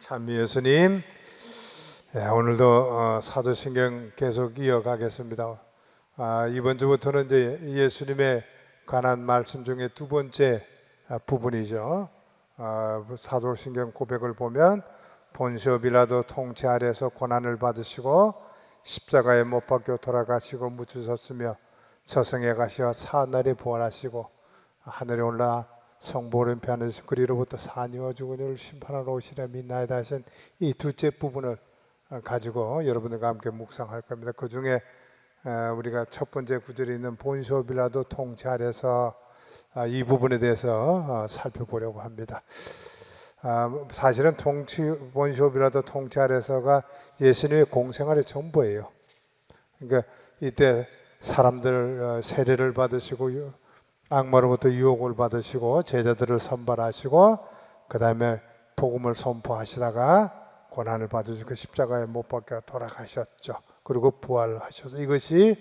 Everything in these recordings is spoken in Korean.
참 예수님, 오늘도 사도신경 계속 이어가겠습니다. 이번 주부터는 이제 예수님에 관한 말씀 중에 두 번째 부분이죠. 사도신경 고백을 보면 본시오 빌라도 통치 아래에서 고난을 받으시고 십자가에 못 박혀 돌아가시고 묻히셨으며 저승에 가시어 사흘날에 부활하시고 하늘에 올라 성보름표 안에서 그리로부터 산이와 죽은 이를 심판하러 오시려 믿나이다 하신 이 둘째 부분을 가지고 여러분들과 함께 묵상할 겁니다. 그 중에 우리가 첫 번째 구절에 있는 본시오 빌라도 통치 아래서 이 부분에 대해서 살펴보려고 합니다. 사실은 본시오 빌라도 통치 아래서가 예수님의 공생활의 전부예요. 그러니까 이때 사람들 세례를 받으시고 악마로부터 유혹을 받으시고 제자들을 선발하시고 그 다음에 복음을 선포하시다가 고난을 받으시고 십자가에 못 박혀 돌아가셨죠. 그리고 부활하셔서 이것이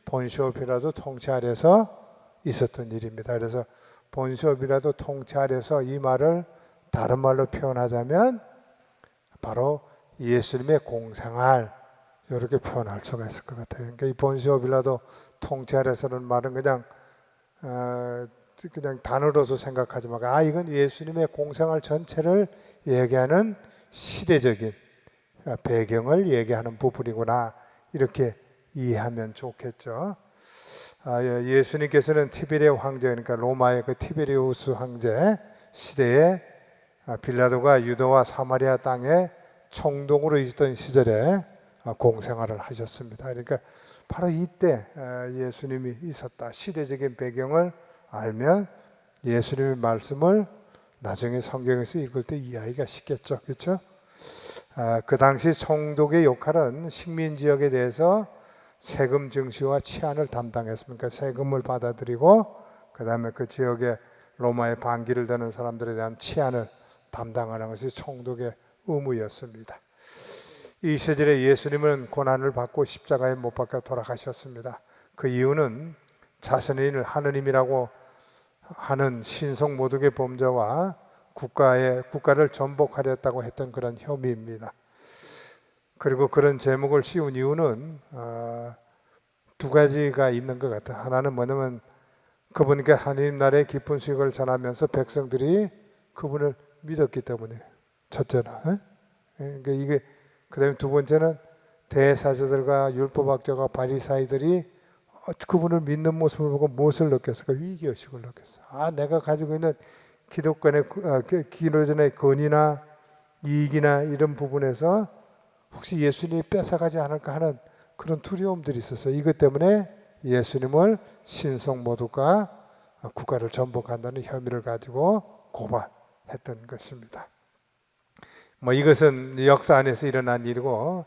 본시오 빌라도 통치 아래서 있었던 일입니다. 그래서 본시오 빌라도 통치 아래서 이 말을 다른 말로 표현하자면 바로 예수님의 공생활 이렇게 표현할 수가 있을 것 같아요. 그러니까 이 본시오 빌라도 통치 아래서는 말은 그냥 단어로서 생각하지 말고 이건 예수님의 공생활 전체를 얘기하는 시대적인 배경을 얘기하는 부분이구나 이렇게 이해하면 좋겠죠. 예수님께서는 티베리오 황제, 그러니까 로마의 그 티베리우스 황제 시대에 빌라도가 유다와 사마리아 땅에 총독으로 있었던 시절에 공생활을 하셨습니다. 그러니까 바로 이때 예수님이 있었다. 시대적인 배경을 알면 예수님의 말씀을 나중에 성경에서 읽을 때 이해하기가 쉽겠죠. 그렇죠? 그 당시 총독의 역할은 식민 지역에 대해서 세금 증시와 치안을 담당했습니다. 세금을 받아들이고 그 다음에 그 지역에 로마의 반기를 드는 사람들에 대한 치안을 담당하는 것이 총독의 의무였습니다. 이 시절에 예수님은 고난을 받고 십자가에 못 박혀 돌아가셨습니다. 그 이유는 자신을 하느님이라고 하는 신성 모독의 범죄와 국가를 전복하렸다고 했던 그런 혐의입니다. 그리고 그런 제목을 씌운 이유는 두 가지가 있는 것 같아요. 하나는 뭐냐면 그분께 하느님 나라의 깊은 수익을 전하면서 백성들이 그분을 믿었기 때문에 첫째는 그러니까 이게 그 다음에 두 번째는 대사제들과 율법학자가 바리사이들이 그분을 믿는 모습을 보고 무엇을 느꼈을까? 위기의식을 느꼈어. 내가 가지고 있는 기독권의 기노전의 권위나 이익이나 이런 부분에서 혹시 예수님이 뺏어가지 않을까 하는 그런 두려움들이 있었어요. 이것 때문에 예수님을 신성모독과 국가를 전복한다는 혐의를 가지고 고발했던 것입니다. 이것은 역사 안에서 일어난 일이고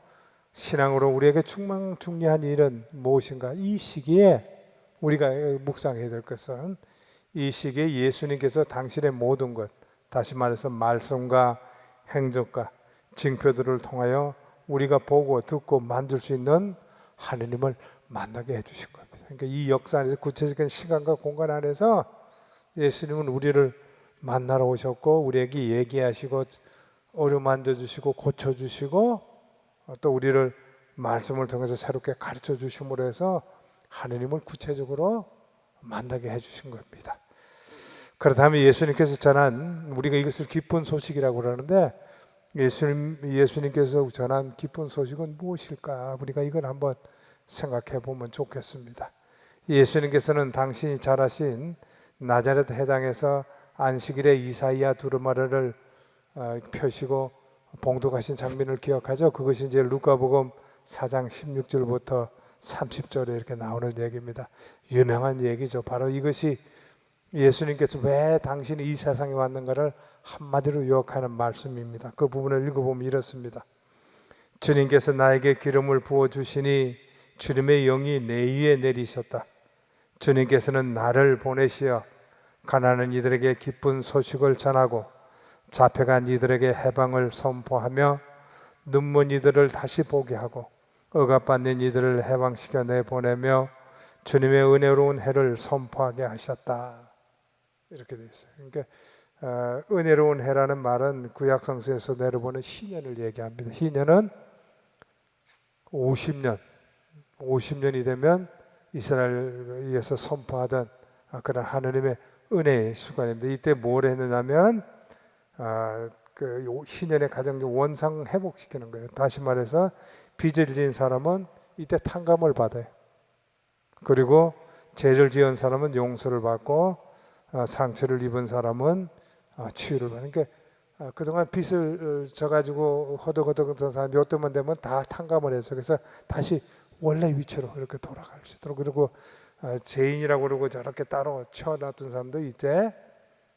신앙으로 우리에게 중요한 일은 무엇인가? 이 시기에 우리가 묵상해야 될 것은 이 시기에 예수님께서 당신의 모든 것, 다시 말해서 말씀과 행적과 징표들을 통하여 우리가 보고 듣고 만들 수 있는 하느님을 만나게 해주신 겁니다. 그러니까 이 역사 안에서 구체적인 시간과 공간 안에서 예수님은 우리를 만나러 오셨고 우리에게 얘기하시고 어루만져 주시고 고쳐 주시고 또 우리를 말씀을 통해서 새롭게 가르쳐 주심으로 해서 하느님을 구체적으로 만나게 해주신 겁니다. 그렇다면 예수님께서 전한 우리가 이것을 기쁜 소식이라고 그러는데 예수님께서 전한 기쁜 소식은 무엇일까? 우리가 이걸 한번 생각해 보면 좋겠습니다. 예수님께서는 당신이 잘하신 나자렛 해당에서 안식일에 이사야 두루마리를 펴시고 봉독하신 장면을 기억하죠? 그것이 이제 루카복음 4장 16절부터 30절에 이렇게 나오는 얘기입니다. 유명한 얘기죠. 바로 이것이 예수님께서 왜 당신이 이 세상에 왔는가를 한마디로 요약하는 말씀입니다. 그 부분을 읽어보면 이렇습니다. 주님께서 나에게 기름을 부어주시니 주님의 영이 내 위에 내리셨다. 주님께서는 나를 보내시어 가난한 이들에게 기쁜 소식을 전하고 잡혀간 이들에게 해방을 선포하며 눈먼 이들을 다시 보게 하고 억압받는 이들을 해방시켜 내보내며 주님의 은혜로운 해를 선포하게 하셨다. 이렇게 되어 있어요. 그러니까 은혜로운 해라는 말은 구약 성서에서 내려보는 희년을 얘기합니다. 희년은 50년이 되면 이스라엘을 위해서 선포하던 그런 하느님의 은혜의 수간입니다. 이때 뭘 했느냐면 그 희년의 가정 원상 회복시키는 거예요. 다시 말해서 빚을 지은 사람은 이때 탕감을 받아요. 그리고 죄를 지은 사람은 용서를 받고 상처를 입은 사람은 치유를 받는 게 그동안 빚을 져가지고 허덕허덕한 사람이 몇 대만 되면 다 탕감을 해서 그래서 다시 원래 위치로 이렇게 돌아갈 수 있도록 그리고 죄인이라고 그러고 저렇게 따로 쳐놨던 사람들 이때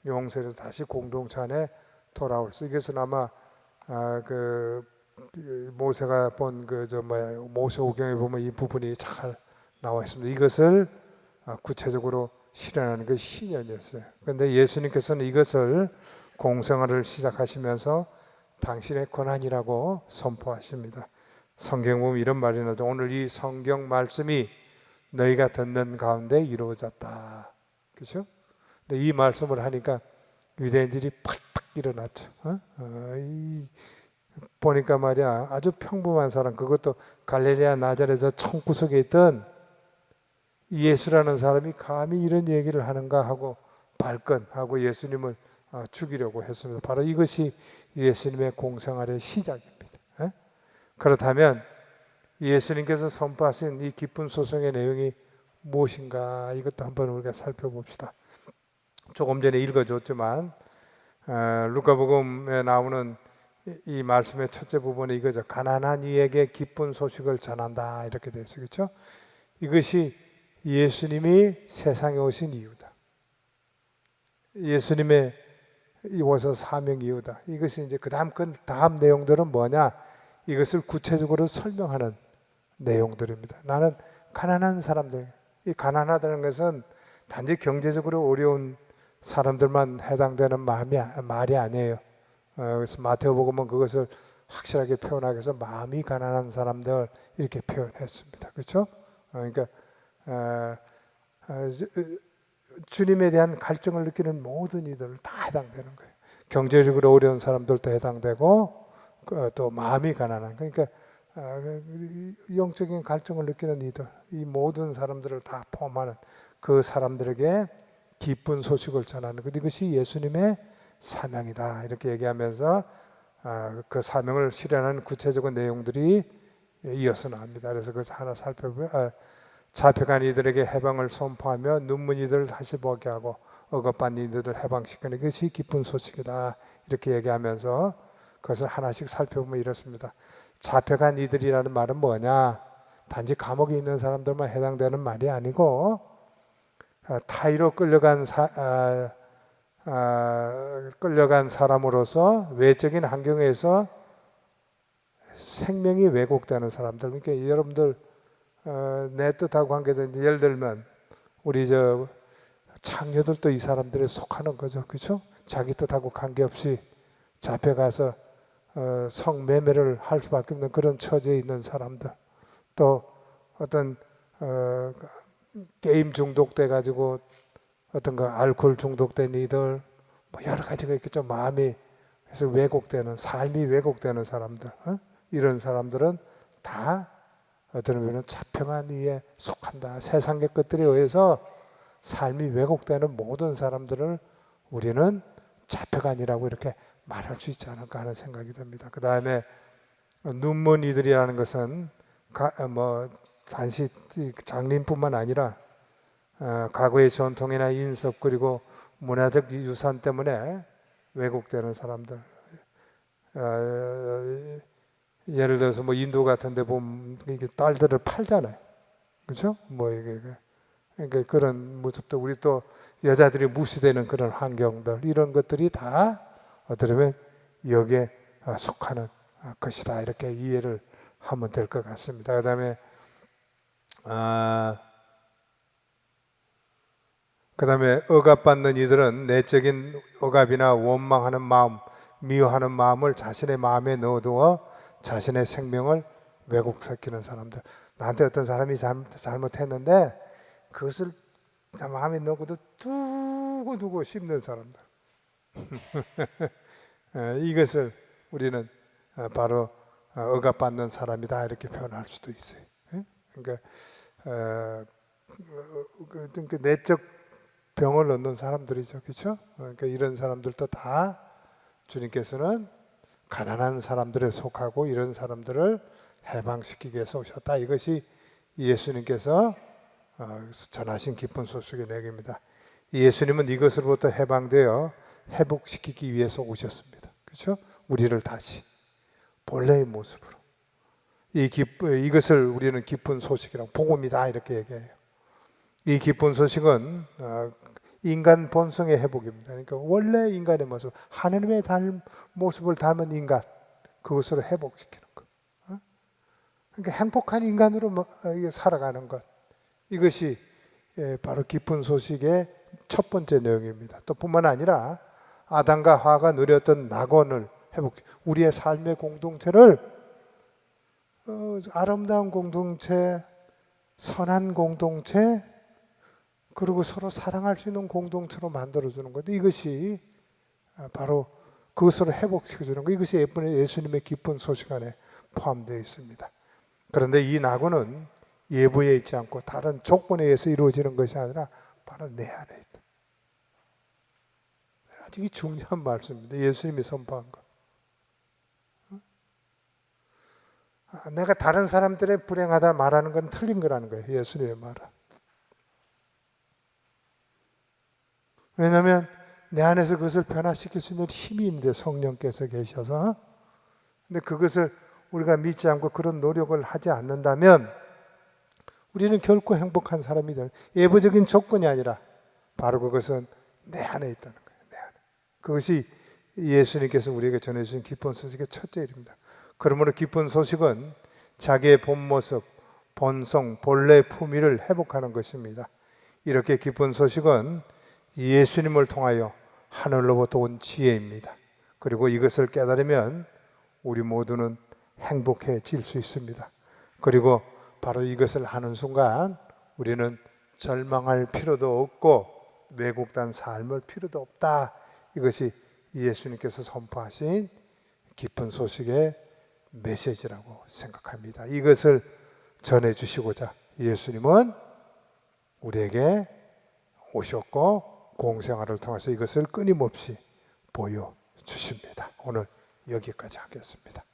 용서해서 다시 공동체 안에 돌아올 수. 이것은 아마 그 모세가 본 모세오경에 보면 이 부분이 잘 나와 있습니다. 이것을 구체적으로 실현하는 것이 신년이었어요. 그런데 예수님께서는 이것을 공생활을 시작하시면서 당신의 권한이라고 선포하십니다. 성경 보면 이런 말이 나오죠. 오늘 이 성경 말씀이 너희가 듣는 가운데 이루어졌다. 그렇죠? 근데 이 말씀을 하니까 유대인들이 팍탁 일어났죠. 보니까 말이야 아주 평범한 사람, 그것도 갈릴리아 나자렛에서 총구석에 있던 예수라는 사람이 감히 이런 얘기를 하는가 하고 발끈하고 예수님을 죽이려고 했습니다. 바로 이것이 예수님의 공생활의 시작입니다. 그렇다면 예수님께서 선포하신 이 기쁜 소송의 내용이 무엇인가, 이것도 한번 우리가 살펴봅시다. 조금 전에 읽어줬지만 루카복음에 나오는 이 말씀의 첫째 부분이 이거죠. 가난한 이에게 기쁜 소식을 전한다, 이렇게 되어 있어요. 그렇죠? 이것이 예수님이 세상에 오신 이유다. 예수님의 오셔서 사명 이유다. 이것이 이제 그 다음 내용들은 뭐냐? 이것을 구체적으로 설명하는 내용들입니다. 나는 가난한 사람들, 이 가난하다는 것은 단지 경제적으로 어려운 사람들만 해당되는 말이 아니에요. 그래서 마태복음은 그것을 확실하게 표현하기 위해서 마음이 가난한 사람들 이렇게 표현했습니다. 그렇죠? 그러니까 주님에 대한 갈증을 느끼는 모든 이들 다 해당되는 거예요. 경제적으로 어려운 사람들도 해당되고 또 마음이 가난한, 그러니까 영적인 갈증을 느끼는 이들, 이 모든 사람들을 다 포함하는 그 사람들에게 기쁜 소식을 전하는 것, 이것이 예수님의 사명이다, 이렇게 얘기하면서 그 사명을 실현하는 구체적인 내용들이 이어서 나옵니다. 그래서 그것을 하나 살펴보면 잡혀간 이들에게 해방을 선포하며 눈먼 이들을 다시 보게 하고 억압받는 이들을 해방시키는 것이 기쁜 소식이다, 이렇게 얘기하면서 그것을 하나씩 살펴보면 이렇습니다. 잡혀간 이들이라는 말은 뭐냐? 단지 감옥에 있는 사람들만 해당되는 말이 아니고 타의로 끌려간 사람으로서 외적인 환경에서 생명이 왜곡되는 사람들, 그러니까 여러분들 내 뜻하고 관계된, 예를 들면 우리 창녀들도 이 사람들에 속하는 거죠. 그렇죠? 자기 뜻하고 관계없이 잡혀가서 성매매를 할 수밖에 없는 그런 처지에 있는 사람들, 또 어떤 게임 중독돼 가지고 어떤 알코올 중독된 이들, 뭐 여러 가지가 있겠죠. 마음이 그래서 왜곡되는, 삶이 왜곡되는 사람들, 이런 사람들은 다 어떤 의미는 잡혀간 이에 속한다. 세상의 것들에 의해서 삶이 왜곡되는 모든 사람들을 우리는 잡혀간이라고 이렇게 말할 수 있지 않을까 하는 생각이 듭니다. 그 다음에 눈먼 이들이라는 것은 단지 장님뿐만 아니라 과거의 전통이나 인습 그리고 문화적 유산 때문에 왜곡되는 사람들, 예를 들어서 인도 같은 데 보면 이게 딸들을 팔잖아요. 그렇죠? 그러니까 그런 모습도, 우리 또 여자들이 무시되는 그런 환경들, 이런 것들이 다 어떻게 보면 여기에 속하는 것이다, 이렇게 이해를 하면 될 것 같습니다. 그다음에 억압받는 이들은 내적인 억압이나 원망하는 마음, 미워하는 마음을 자신의 마음에 넣어두어 자신의 생명을 왜곡시키는 사람들. 나한테 어떤 사람이 잘못했는데 그것을 마음에 넣고도 두고 씹는 사람들. 이것을 우리는 바로 억압받는 사람이다 이렇게 표현할 수도 있어요. 그러니까 그 내적 병을 얻는 사람들이죠, 그렇죠? 그러니까 이런 사람들도 다 주님께서는 가난한 사람들에 속하고 이런 사람들을 해방시키기 위해서 오셨다. 이것이 예수님께서 전하신 기쁜 소식의 내용입니다. 예수님은 이것으로부터 해방되어 회복시키기 위해서 오셨습니다. 그렇죠? 우리를 다시 본래의 모습으로 이것을 우리는 기쁜 소식이라고 복음이다 이렇게 얘기해요. 이 기쁜 소식은 인간 본성의 회복입니다. 그러니까 원래 인간의 모습, 하나님의 모습을 닮은 인간, 그것으로 회복시키는 것. 그러니까 행복한 인간으로 살아가는 것. 이것이 바로 기쁜 소식의 첫 번째 내용입니다. 또 뿐만 아니라 아담과 하와가 누렸던 낙원을 우리의 삶의 공동체를 아름다운 공동체, 선한 공동체, 그리고 서로 사랑할 수 있는 공동체로 만들어주는 것. 이것이 바로 그것으로 회복시켜주는 것. 이것이 예수님의 기쁜 소식 안에 포함되어 있습니다. 그런데 이 낙원은 예부에 있지 않고 다른 조건에 의해서 이루어지는 것이 아니라 바로 내 안에 있다. 아주 중요한 말씀입니다. 예수님이 선포한 것. 내가 다른 사람들의 불행하다 말하는 건 틀린 거라는 거예요. 예수님의 말은. 왜냐하면 내 안에서 그것을 변화시킬 수 있는 힘이 있는데 성령께서 계셔서. 근데 그것을 우리가 믿지 않고 그런 노력을 하지 않는다면 우리는 결코 행복한 사람이 될 예부적인 조건이 아니라 바로 그것은 내 안에 있다는 거예요. 내 안에. 그것이 예수님께서 우리에게 전해주신 기쁜 소식의 첫째 일입니다. 그러므로 기쁜 소식은 자기의 본 모습, 본성, 본래 품위를 회복하는 것입니다. 이렇게 기쁜 소식은 예수님을 통하여 하늘로부터 온 지혜입니다. 그리고 이것을 깨달으면 우리 모두는 행복해질 수 있습니다. 그리고 바로 이것을 하는 순간 우리는 절망할 필요도 없고 왜곡된 삶을 필요도 없다. 이것이 예수님께서 선포하신 기쁜 소식의 메시지라고 생각합니다. 이것을 전해주시고자 예수님은 우리에게 오셨고 공생활을 통해서 이것을 끊임없이 보여주십니다. 오늘 여기까지 하겠습니다.